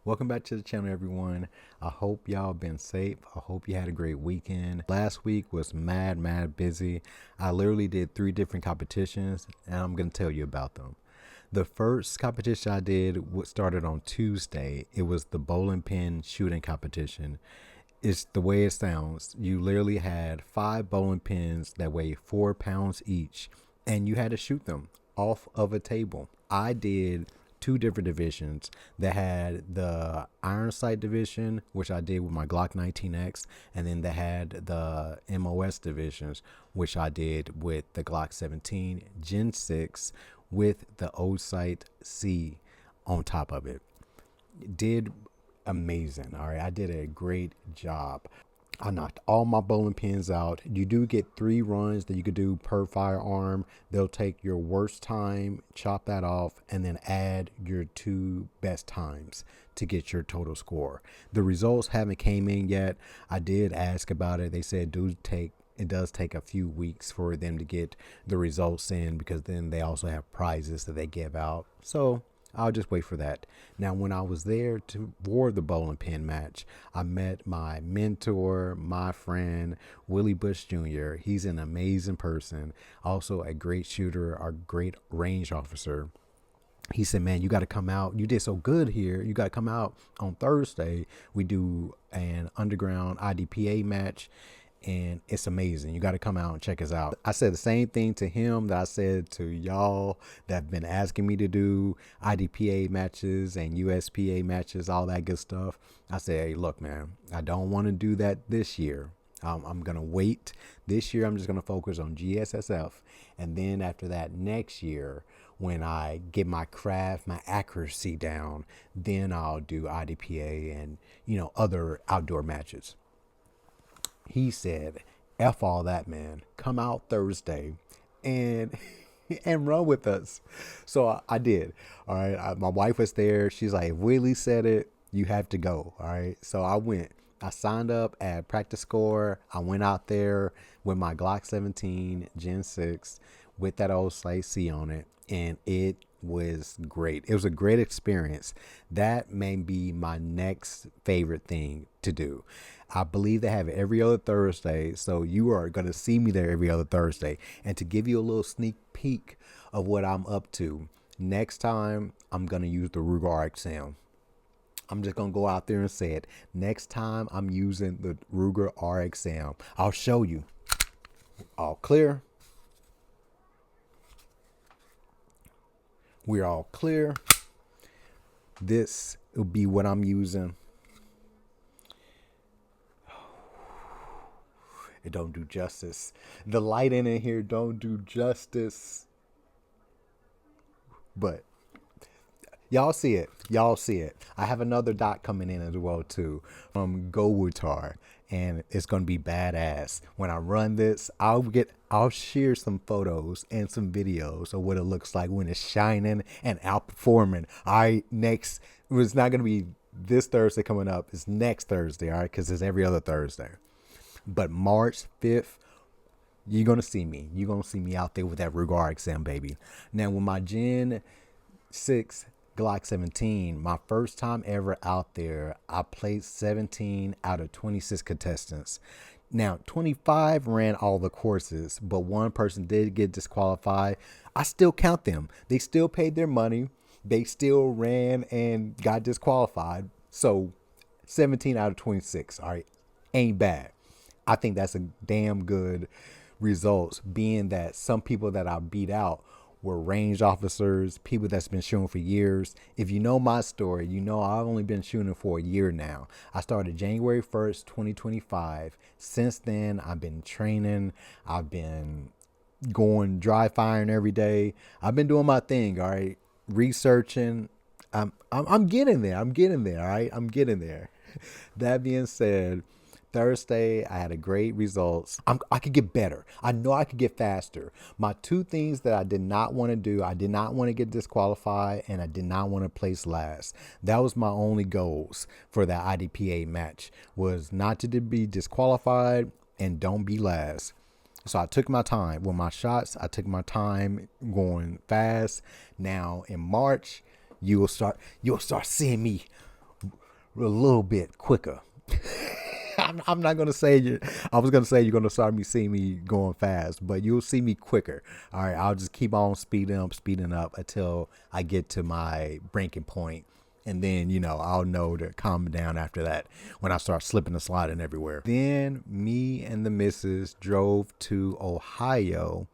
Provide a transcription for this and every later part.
Welcome back to the channel, everyone. I hope y'all been safe. I hope you had a great weekend. Last week was mad busy. I literally did 3 different competitions, and I'm going to tell you about them. The first competition I did started on Tuesday. It was the bowling pin shooting competition. It's the way it sounds. You literally had 5 bowling pins that weigh 4 pounds each, and you had to shoot them off of a table. I did 2 different divisions that had the iron sight division, which I did with my Glock 19X, and then they had the MOS divisions, which I did with the Glock 17 Gen 6 with the O sight C on top of it. Did amazing. All right, I did a great job. I knocked all my bowling pins out. You do get 3 runs that you could do per firearm. They'll take your worst time, chop that off, and then add your 2 best times to get your total score. The results haven't came in yet. I did ask about it. They said it does take a few weeks for them to get the results in, because then they also have prizes that they give out. So I'll just wait for that. Now, when I was there for the bowling pin match, I met my mentor, my friend, Willie Bush Jr. He's an amazing person, also a great shooter, a great range officer. He said, man, you got to come out. You did so good here. You got to come out on Thursday. We do an underground IDPA match, and it's amazing. You got to come out and check us out. I said the same thing to him that I said to y'all that have been asking me to do IDPA matches and USPA matches, all that good stuff. I said, hey, look, man, I don't want to do that this year. I'm going to wait. This year, I'm just going to focus on GSSF. And then after that, next year, when I get my craft, my accuracy down, then I'll do IDPA and, other outdoor matches. He said, F all that, man. Come out Thursday and and run with us. So I did. All right. My wife was there. She's like, if Willie said it, you have to go. All right. So I went. I signed up at Practice Score. I went out there with my Glock 17 Gen 6 with that old Slate C on it, and it was great. It was a great experience. That may be my next favorite thing to do. I believe they have it every other Thursday, so you are going to see me there every other Thursday. And to give you a little sneak peek of what I'm up to, next time I'm going to use the Ruger RXM. I'm just going to go out there and say it. Next time I'm using the Ruger RXM. I'll show you. All clear. We're all clear. This will be what I'm using. It don't do justice. The lighting in here don't do justice. But y'all see it. Y'all see it. I have another dot coming in as well too from Gowutar, and it's gonna be badass. When I run this, I'll share some photos and some videos of what it looks like when it's shining and outperforming. Next, it's not gonna be this Thursday coming up. It's next Thursday, all right? Because it's every other Thursday. But March 5th, you're going to see me. You're going to see me out there with that Ruger RXM, baby. Now, with my Gen 6 Glock 17, my first time ever out there, I placed 17 out of 26 contestants. Now, 25 ran all the courses, but one person did get disqualified. I still count them. They still paid their money. They still ran and got disqualified. So 17 out of 26, all right, ain't bad. I think that's a damn good results, being that some people that I beat out were range officers, people that's been shooting for years. If you know my story, you know I've only been shooting for a year now. I started January 1st, 2025. Since then, I've been training. I've been going dry firing every day. I've been doing my thing, all right, researching. I'm getting there. I'm getting there, all right? I'm getting there. That being said, Thursday, I had a great results. I could get better. I know I could get faster. My 2 things that I did not want to do, I did not want to get disqualified, and I did not want to place last. That was my only goals for that IDPA match, was not to be disqualified and don't be last. So I took my time with my shots. I took my time going fast. Now in March, you'll start seeing me a little bit quicker. I'm not gonna say you. I was gonna say you're gonna start me seeing me going fast, but you'll see me quicker. All right, I'll just keep on speeding up until I get to my breaking point, and then I'll know to calm down after that when I start slipping and sliding everywhere. Then me and the missus drove to Ohio,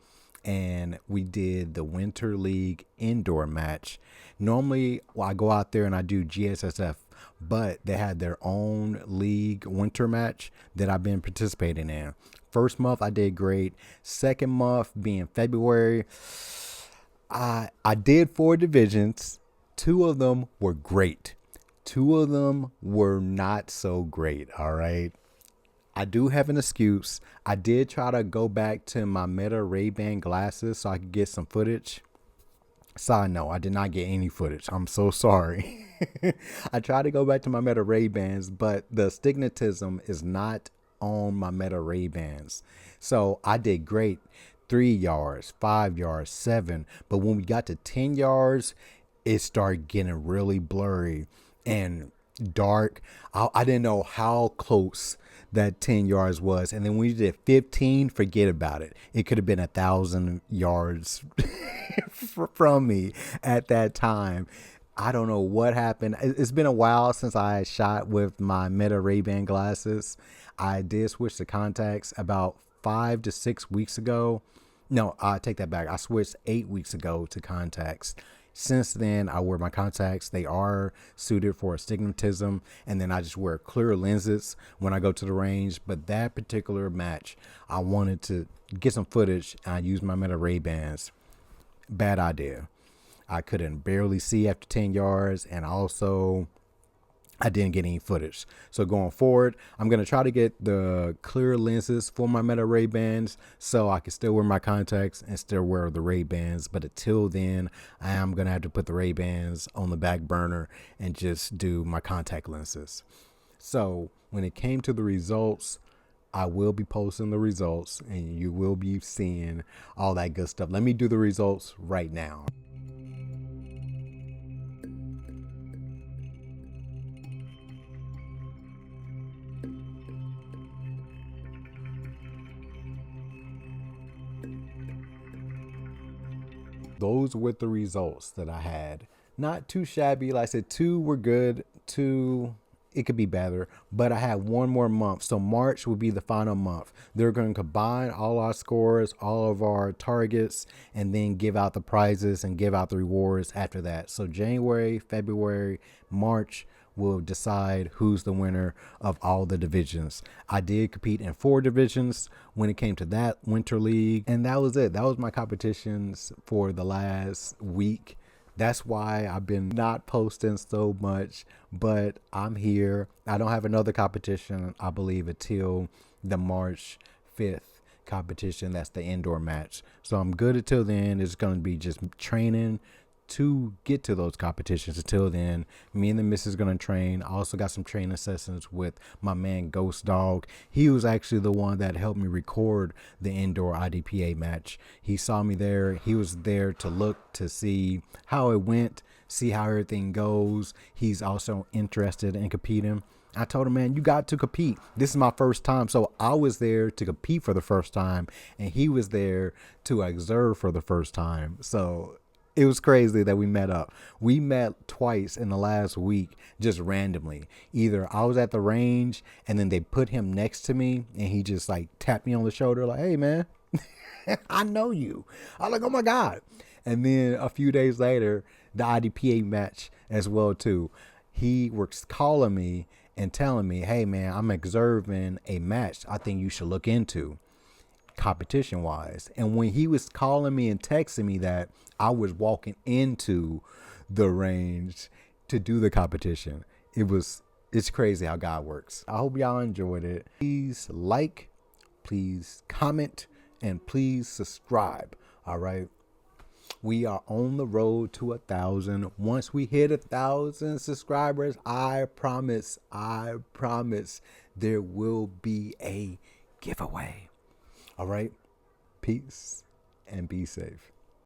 and we did the Winter League Indoor Match. Normally, I go out there and I do GSSF, but they had their own league winter match that I've been participating in. First month I did great. Second month, being February, I did 4 divisions. 2 of them were great. 2 of them were not so great. All right. I do have an excuse. I did try to go back to my Meta Ray-Ban glasses so I could get some footage. Side note, I did not get any footage. I'm so sorry. I tried to go back to my Meta Ray-Bans, but the astigmatism is not on my Meta Ray-Bans. So I did great. 3 yards, 5 yards, 7. But when we got to 10 yards, it started getting really blurry and dark. I didn't know how close that 10 yards was. And then when you did 15, forget about it. It could have been 1,000 yards from me at that time. I don't know what happened. It's been a while since I shot with my Meta Ray-Ban glasses. I did switch to contacts about 5 to 6 weeks ago. No, I take that back. I switched 8 weeks ago to contacts. Since then, I wear my contacts. They are suited for astigmatism, and then I just wear clear lenses when I go to the range. But that particular match, I wanted to get some footage, and I used my Meta Ray-Bans. Bad idea. I couldn't barely see after 10 yards, and also I didn't get any footage. So going forward, I'm going to try to get the clear lenses for my Meta Ray-Bans so I can still wear my contacts and still wear the Ray-Bans. But until then, I am going to have to put the Ray-Bans on the back burner and just do my contact lenses. So when it came to the results, I will be posting the results and you will be seeing all that good stuff. Let me do the results right now. Those were the results that I had. Not too shabby. Like I said, 2 were good. 2, it could be better. But I had 1 more month. So March will be the final month. They're going to combine all our scores, all of our targets, and then give out the prizes and give out the rewards after that. So January, February, March will decide who's the winner of all the divisions. I did compete in 4 divisions when it came to that winter league, and that was it. That was my competitions for the last week. That's why I've been not posting so much, but I'm here. I don't have another competition, I believe, until the March 5th competition. That's the indoor match. So I'm good until then. It's going to be just training to get to those competitions. Until then, me and the missus gonna train. I also got some training sessions with my man Ghost Dog. He was actually the one that helped me record the indoor IDPA match. He saw me there. He was there to look to see how it went, see how everything goes. He's also interested in competing. I told him, man, you got to compete. This is my first time. So I was there to compete for the first time, and he was there to observe for the first time. So it was crazy that we met up. We met twice in the last week, just randomly. Either I was at the range and then they put him next to me and he just like tapped me on the shoulder like, hey man, I know you. I was like, oh my God. And then a few days later, the IDPA match as well too. He was calling me and telling me, hey man, I'm observing a match I think you should look into competition wise. And when he was calling me and texting me that, I was walking into the range to do the competition. It's crazy how God works. I hope y'all enjoyed it. Please like, please comment, and please subscribe. All right. We are on the road to 1,000. Once we hit 1,000 subscribers, I promise there will be a giveaway. All right. Peace and be safe.